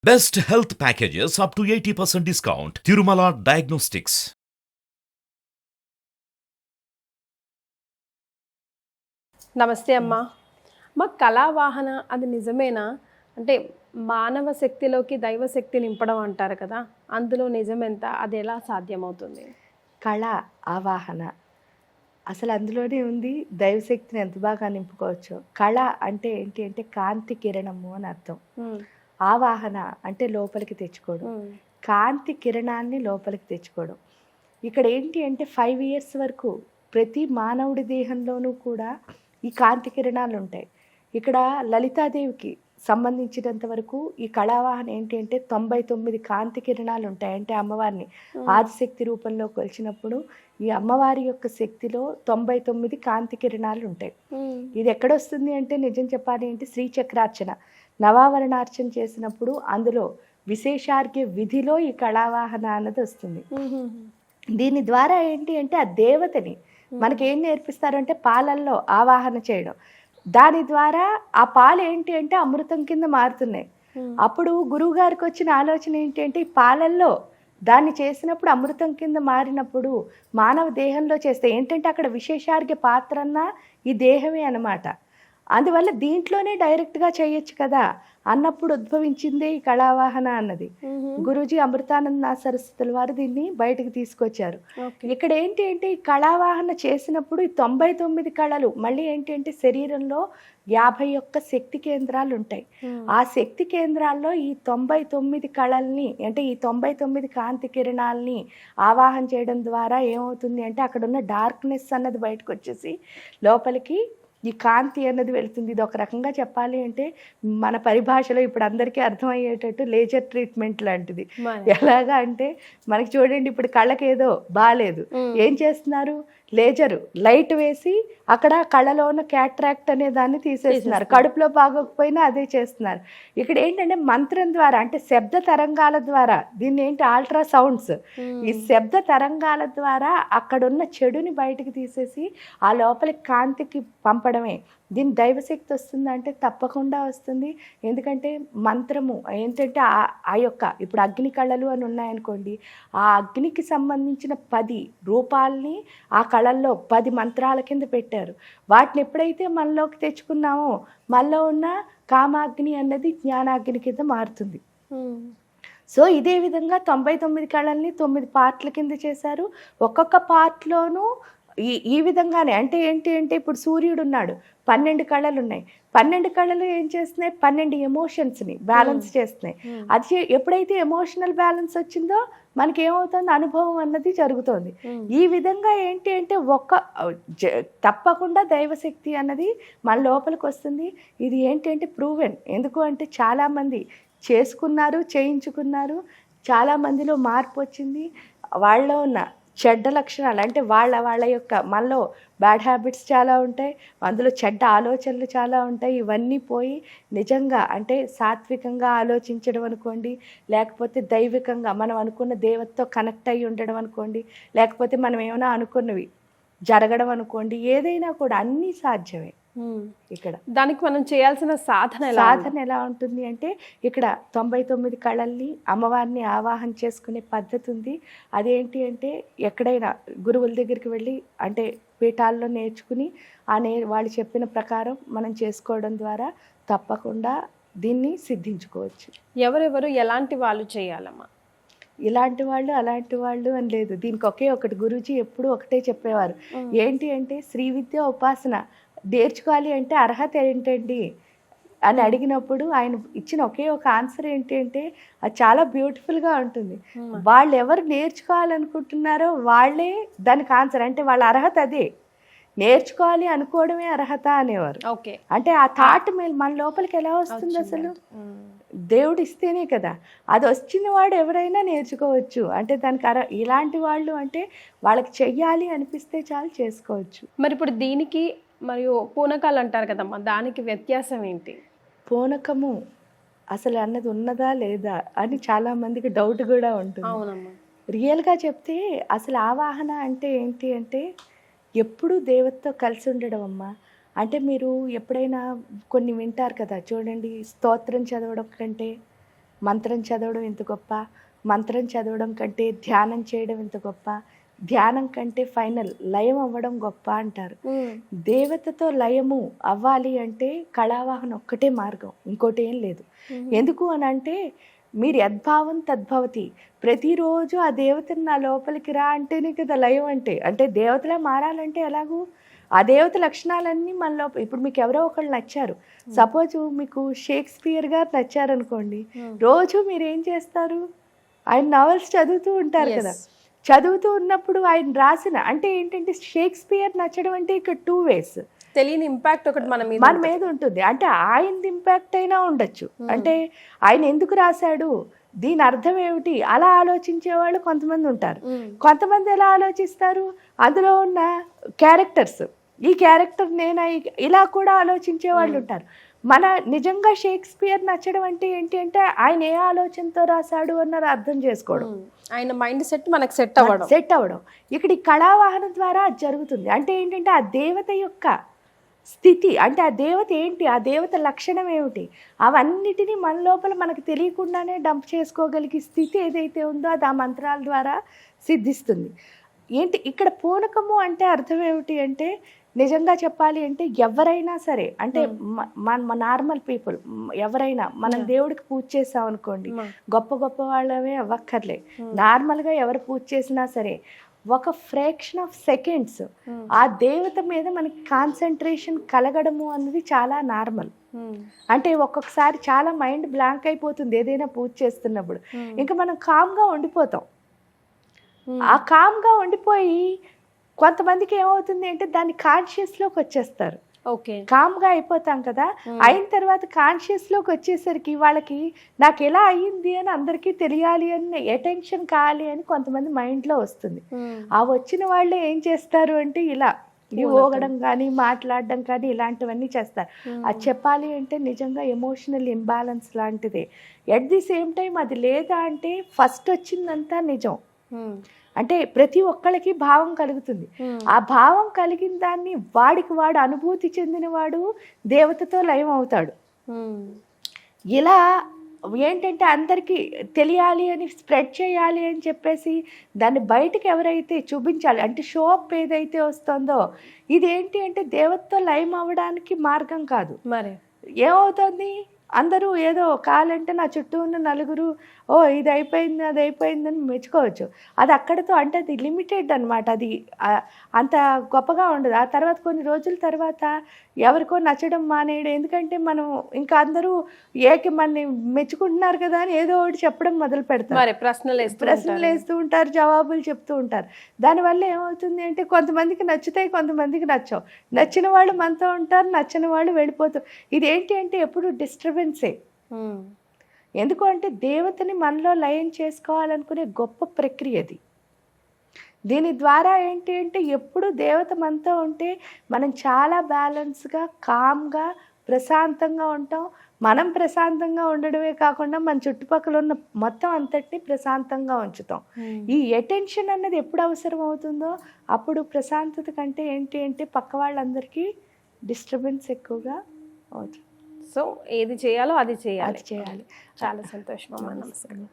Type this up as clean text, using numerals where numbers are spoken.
Best health packages up to 80% discount. Tirumala Diagnostics. నమస్తే అమ్మా. మా కళావాహన అది నిజమేనా? అంటే మానవ శక్తిలోకి దైవశక్తి నింపడం అంటారు కదా, అందులో నిజమెంత? అది ఎలా సాధ్యమవుతుంది? కళ, ఆవాహన అసలు అందులోనే ఉంది. దైవశక్తిని ఎంత బాగా నింపుకోవచ్చు. కళ అంటే ఏంటి అంటే కాంతి కిరణము అని అర్థం. ఆవాహన అంటే లోపలికి తెచ్చుకోవడం. కాంతి కిరణాన్ని లోపలికి తెచ్చుకోవడం. ఇక్కడ ఏంటి అంటే 5 years వరకు ప్రతి మానవుడి దేహంలోనూ కూడా ఈ కాంతి కిరణాలు ఉంటాయి. ఇక్కడ లలితాదేవికి సంబంధించినంత వరకు ఈ కళావాహన ఏంటి అంటే 99 కాంతి కిరణాలు ఉంటాయి. అంటే అమ్మవారిని ఆదిశక్తి రూపంలో కొలిచినప్పుడు ఈ అమ్మవారి యొక్క శక్తిలో 99 కాంతి కిరణాలు ఉంటాయి. ఇది ఎక్కడొస్తుంది అంటే నిజం చెప్పాలి అంటే శ్రీచక్రార్చన, నవావరణార్చన చేసినప్పుడు అందులో విశేషార్ఘ్య విధిలో ఈ కళావాహన అన్నది వస్తుంది. దీని ద్వారా ఏంటి అంటే ఆ దేవతని మనకేం నేర్పిస్తారంటే పాలల్లో ఆవాహన చేయడం. దాని ద్వారా ఆ పాలు ఏంటి అంటే అమృతం కింద మారుతున్నాయి. అప్పుడు గురువు గారికి వచ్చిన ఆలోచన ఏంటి అంటే ఈ పాలల్లో దాన్ని చేసినప్పుడు అమృతం కింద మారినప్పుడు మానవ దేహంలో చేస్తే ఏంటంటే అక్కడ విశేషార్ఘ్య పాత్ర అన్న ఈ దేహమే అన్నమాట. అందువల్ల దీంట్లోనే డైరెక్ట్గా చేయొచ్చు కదా అన్నప్పుడు ఉద్భవించిందే ఈ కళావాహన అన్నది. గురూజీ అమృతానంద సరస్వతుల వారు దీన్ని బయటకు తీసుకొచ్చారు. ఇక్కడ ఏంటి అంటే ఈ కళావాహన చేసినప్పుడు ఈ 99 కళలు మళ్ళీ ఏంటి అంటే శరీరంలో 51 శక్తి కేంద్రాలు ఉంటాయి. ఆ శక్తి కేంద్రాల్లో ఈ 99 కళల్ని అంటే ఈ 99 కాంతి కిరణాలని ఆవాహన చేయడం ద్వారా ఏమవుతుంది అంటే అక్కడ ఉన్న డార్క్నెస్ అన్నది బయటకు వచ్చేసి లోపలికి ఈ కాంతి అన్నది వెళుతుంది. ఇది ఒక రకంగా చెప్పాలి అంటే మన పరిభాషలో ఇప్పుడు అందరికీ అర్థమయ్యేటట్టు లేజర్ ట్రీట్మెంట్ లాంటిది. ఎలాగా అంటే మనకి చూడండి ఇప్పుడు కళ్ళకి ఏదో బాగాలేదు, ఏం చేస్తున్నారు? లేజరు లైట్ వేసి అక్కడ కళ్ళలో ఉన్న క్యాట్రాక్ట్ అనే దాన్ని తీసేస్తున్నారు. కడుపులో బాగోకపోయినా అదే చేస్తున్నారు. ఇక్కడ ఏంటంటే మంత్రం ద్వారా అంటే శబ్ద తరంగాల ద్వారా దీన్ని ఏంటి అల్ట్రాసౌండ్స్, ఈ శబ్ద తరంగాల ద్వారా అక్కడున్న చెడుని బయటకు తీసేసి ఆ లోపలి కాంతికి పంపడమే. దీని దైవశక్తి వస్తుందా అంటే తప్పకుండా వస్తుంది. ఎందుకంటే మంత్రము ఏంటంటే ఆ యొక్క ఇప్పుడు అగ్ని కళలు అని ఉన్నాయనుకోండి, ఆ అగ్నికి సంబంధించిన 10 రూపాలని ఆ కళల్లో 10 మంత్రాల కింద పెట్టారు. వాటిని ఎప్పుడైతే మనలోకి తెచ్చుకున్నామో మనలో ఉన్న కామాగ్ని అన్నది జ్ఞానాగ్ని కింద మారుతుంది. సో ఇదే విధంగా 99 కళల్ని 9 పార్ట్ల కింద చేశారు. ఒక్కొక్క పార్ట్లోనూ ఈ విధంగానే అంటే ఏంటి అంటే ఇప్పుడు సూర్యుడు ఉన్నాడు, 12 కళలు ఉన్నాయి. 12 కళలు ఏం చేస్తున్నాయి? 12 ఎమోషన్స్ని బ్యాలెన్స్ చేస్తున్నాయి. అది ఎప్పుడైతే ఎమోషనల్ బ్యాలెన్స్ వచ్చిందో మనకి ఏమవుతుంది? అనుభవం అన్నది జరుగుతుంది. ఈ విధంగా ఏంటి అంటే తప్పకుండా దైవశక్తి అన్నది మన లోపలికి వస్తుంది. ఇది ఏంటి అంటే ప్రూవెన్. ఎందుకు అంటే చాలామంది చేసుకున్నారు, చేయించుకున్నారు, చాలామందిలో మార్పు వచ్చింది. వాళ్ళలో ఉన్న చెడ్డ లక్షణాలు అంటే వాళ్ళ యొక్క మనలో బ్యాడ్ హ్యాబిట్స్ చాలా ఉంటాయి, అందులో చెడ్డ ఆలోచనలు చాలా ఉంటాయి. ఇవన్నీ పోయి నిజంగా అంటే సాత్వికంగా ఆలోచించడం అనుకోండి, లేకపోతే దైవికంగా మనం అనుకున్న దేవతతో కనెక్ట్ అయ్యి ఉండడం అనుకోండి, లేకపోతే మనం ఏమైనా అనుకున్నవి జరగడం అనుకోండి, ఏదైనా కూడా అన్నీ సాధ్యమే. ఇక్కడ దానికి మనం చేయాల్సిన సాధన ఎలా ఉంటుంది అంటే ఇక్కడ 99 కళల్ని అమ్మవారిని ఆవాహన చేసుకునే పద్ధతి ఉంది. అదేంటి అంటే ఎక్కడైనా గురువుల దగ్గరికి వెళ్ళి అంటే పీఠాల్లో నేర్చుకుని వాళ్ళు చెప్పిన ప్రకారం మనం చేసుకోవడం ద్వారా తప్పకుండా దీన్ని సిద్ధించుకోవచ్చు. ఎవరెవరు ఎలాంటి వాళ్ళు చేయాలమ్మా? ఇలాంటి వాళ్ళు అలాంటి వాళ్ళు అని లేదు. దీనికి ఒకటి గురూజీ ఎప్పుడు ఒకటే చెప్పేవారు. ఏంటి అంటే శ్రీ విద్య ఉపాసన నేర్చుకోవాలి అంటే అర్హత ఏంటండి అని అడిగినప్పుడు ఆయన ఇచ్చిన ఒక ఆన్సర్ ఏంటి అంటే అది చాలా బ్యూటిఫుల్గా ఉంటుంది. వాళ్ళు ఎవరు నేర్చుకోవాలనుకుంటున్నారో వాళ్ళే దానికి ఆన్సర్. అంటే వాళ్ళ అర్హత అదే, నేర్చుకోవాలి అనుకోవడమే అర్హత అనేవారు. అంటే ఆ థాట్ మన లోపలికి ఎలా వస్తుంది? అసలు దేవుడు ఇస్తేనే కదా. అది వచ్చిన వాడు ఎవరైనా నేర్చుకోవచ్చు. అంటే దానికి ఇలాంటి వాళ్ళు అంటే వాళ్ళకి చెయ్యాలి అనిపిస్తే చాలు చేసుకోవచ్చు. మరి ఇప్పుడు దీనికి మరియు పూనకాలు అంటారు కదమ్మా, దానికి వ్యత్యాసం ఏంటి? పూనకము అసలు అన్నది ఉన్నదా లేదా అని చాలా మందికి డౌట్ కూడా ఉంటుంది. అవునమ్మా. రియల్గా చెప్తే అసలు ఆవాహన అంటే ఏంటి అంటే ఎప్పుడూ దేవతతో కలిసి ఉండడం అమ్మా. అంటే మీరు ఎప్పుడైనా కొన్ని వింటారు కదా, చూడండి స్తోత్రం చదవడం కంటే మంత్రం చదవడం ఎంత గొప్ప, మంత్రం చదవడం కంటే ధ్యానం చేయడం ఎంత గొప్ప, ధ్యానం కంటే ఫైనల్ లయం అవ్వడం గొప్ప అంటారు. దేవతతో లయము అవ్వాలి అంటే కళావాహన ఒక్కటే మార్గం, ఇంకోటి ఏం లేదు. ఎందుకు అని అంటే మీరు యద్భావం తద్భవతి, ప్రతిరోజు ఆ దేవతను నా లోపలికి రా అంటేనే కదా లయం అంటే. అంటే దేవతలా మారాలంటే ఎలాగూ ఆ దేవత లక్షణాలన్నీ మన లోపల. ఇప్పుడు మీకు ఎవరో ఒకళ్ళు నచ్చారు, సపోజ్ మీకు షేక్స్పియర్ గారు నచ్చారనుకోండి, రోజు మీరు ఏం చేస్తారు, ఆయన నవల్స్ చదువుతూ ఉంటారు కదా. చదువుతూ ఉన్నప్పుడు ఆయన రాసిన అంటే ఏంటంటే షేక్స్పియర్ నచ్చడం అంటే ఇక్కడ 2 ways. తెలియని ఇంపాక్ట్ ఒకటి మన మీద ఉంటుంది. అంటే ఆయనది ఇంపాక్ట్ అయినా ఉండొచ్చు. అంటే ఆయన ఎందుకు రాశాడు, దీని అర్థం ఏమిటి, అలా ఆలోచించే వాళ్ళు కొంతమంది ఉంటారు. కొంతమంది ఎలా ఆలోచిస్తారు, అందులో ఉన్న క్యారెక్టర్స్, ఈ క్యారెక్టర్ నేనా, ఇలా కూడా ఆలోచించే వాళ్ళు ఉంటారు. మన నిజంగా షేక్స్పియర్ నచ్చడం అంటే ఏంటి అంటే ఆయన ఏ ఆలోచనతో రాశాడు అన్నది అర్థం చేసుకోవడం, ఆయన మైండ్ సెట్ మనకు సెట్ అవ్వడం. ఇక్కడ ఈ కళావాహన ద్వారా అది జరుగుతుంది. అంటే ఏంటంటే ఆ దేవత యొక్క స్థితి, అంటే ఆ దేవత ఏంటి, ఆ దేవత లక్షణం ఏమిటి, అవన్నిటినీ మన లోపల మనకు తెలియకుండానే డంప్ చేసుకోగలిగే స్థితి ఏదైతే ఉందో అది ఆ మంత్రాల ద్వారా సిద్ధిస్తుంది. ఏంటి ఇక్కడ పూనకము అంటే అర్థం ఏమిటి అంటే, నిజంగా చెప్పాలి అంటే ఎవరైనా సరే, అంటే మన నార్మల్ పీపుల్ ఎవరైనా, మనం దేవుడికి పూజ చేసాం అనుకోండి, గొప్ప గొప్ప వాళ్ళవే అవ్వక్కర్లే, నార్మల్గా ఎవరు పూజ చేసినా సరే ఒక ఫ్రాక్షన్ ఆఫ్ సెకండ్స్ ఆ దేవత మీద మనకి కాన్సన్ట్రేషన్ కలగడము అన్నది చాలా నార్మల్. అంటే ఒక్కొక్కసారి చాలా మైండ్ బ్లాంక్ అయిపోతుంది ఏదైనా పూజ చేస్తున్నప్పుడు, ఇంకా మనం కామ్గా ఉండిపోతాం. ఆ కామ్గా ఉండిపోయి కొంతమందికి ఏమవుతుంది అంటే దాన్ని కాన్షియస్లోకి వచ్చేస్తారు. కామ్గా అయిపోతాం కదా, అయిన తర్వాత కాన్షియస్లోకి వచ్చేసరికి వాళ్ళకి నాకు ఎలా అయ్యింది అని అందరికీ తెలియాలి అని, అటెన్షన్ కావాలి అని కొంతమంది మైండ్లో వస్తుంది. ఆ వచ్చిన వాళ్ళే ఏం చేస్తారు అంటే ఇలా ఊగడం కానీ మాట్లాడడం కానీ ఇలాంటివన్నీ చేస్తారు. అది చెప్పాలి అంటే నిజంగా ఎమోషనల్ ఇంబ్యాలెన్స్ లాంటిదే. ఎట్ ది సేమ్ టైం అది లేదా అంటే ఫస్ట్ వచ్చిందంతా నిజం. అంటే ప్రతి ఒక్కళ్ళకి భావం కలుగుతుంది. ఆ భావం కలిగిన దాన్ని వాడికి వాడు అనుభూతి చెందినవాడు దేవతతో లయం అవుతాడు. ఇలా ఏంటంటే అందరికీ తెలియాలి అని, స్ప్రెడ్ చేయాలి అని చెప్పేసి దాన్ని బయటకు ఎవరైతే చూపించాలి అంటే షో అప్ ఏదైతే వస్తుందో, ఇదేంటి అంటే దేవతతో లయం అవ్వడానికి మార్గం కాదు. మరి ఏమవుతుంది, అందరూ ఏదో కావాలంటే నా చుట్టూ ఉన్న నలుగురు ఓ ఇది అయిపోయింది అది అయిపోయిందని మెచ్చుకోవచ్చు. అది అక్కడతో, అంటే అది లిమిటెడ్ అనమాట. అది అంత గొప్పగా ఉండదు. ఆ తర్వాత కొన్ని రోజుల తర్వాత ఎవరికో నచ్చడం మానేయడం, ఎందుకంటే మనం ఇంకా అందరూ మనని మెచ్చుకుంటున్నారు కదా అని ఏదో ఒకటి చెప్పడం మొదలు పెడతారు, ప్రశ్నలు వేస్తూ ఉంటారు, జవాబులు చెప్తూ ఉంటారు. దానివల్ల ఏమవుతుంది అంటే కొంతమందికి నచ్చుతాయి, కొంతమందికి నచ్చవు. నచ్చిన వాళ్ళు మనతో ఉంటారు, నచ్చని వాళ్ళు వెళ్ళిపోతారు. ఇదేంటి అంటే ఎప్పుడు డిస్టర్బెన్సే. ఎందుకు అంటే దేవతని మనలో లయం చేసుకోవాలనుకునే గొప్ప ప్రక్రియ అది. దీని ద్వారా ఏంటి అంటే ఎప్పుడు దేవత మనతో ఉంటే మనం చాలా బ్యాలెన్స్గా, కామ్గా, ప్రశాంతంగా ఉంటాం. మనం ప్రశాంతంగా ఉండడమే కాకుండా మన చుట్టుపక్కల ఉన్న మొత్తం అంతటిని ప్రశాంతంగా ఉంచుతాం. ఈ అటెన్షన్ అన్నది ఎప్పుడు అవసరం అవుతుందో అప్పుడు ప్రశాంతత కంటే ఏంటి అంటే పక్క వాళ్ళందరికీ డిస్టర్బెన్స్ ఎక్కువగా అవుతుంది. సో ఏది చేయాలో అది చేయాలి. చాలా సంతోషం అమ్మా. నమస్కారం.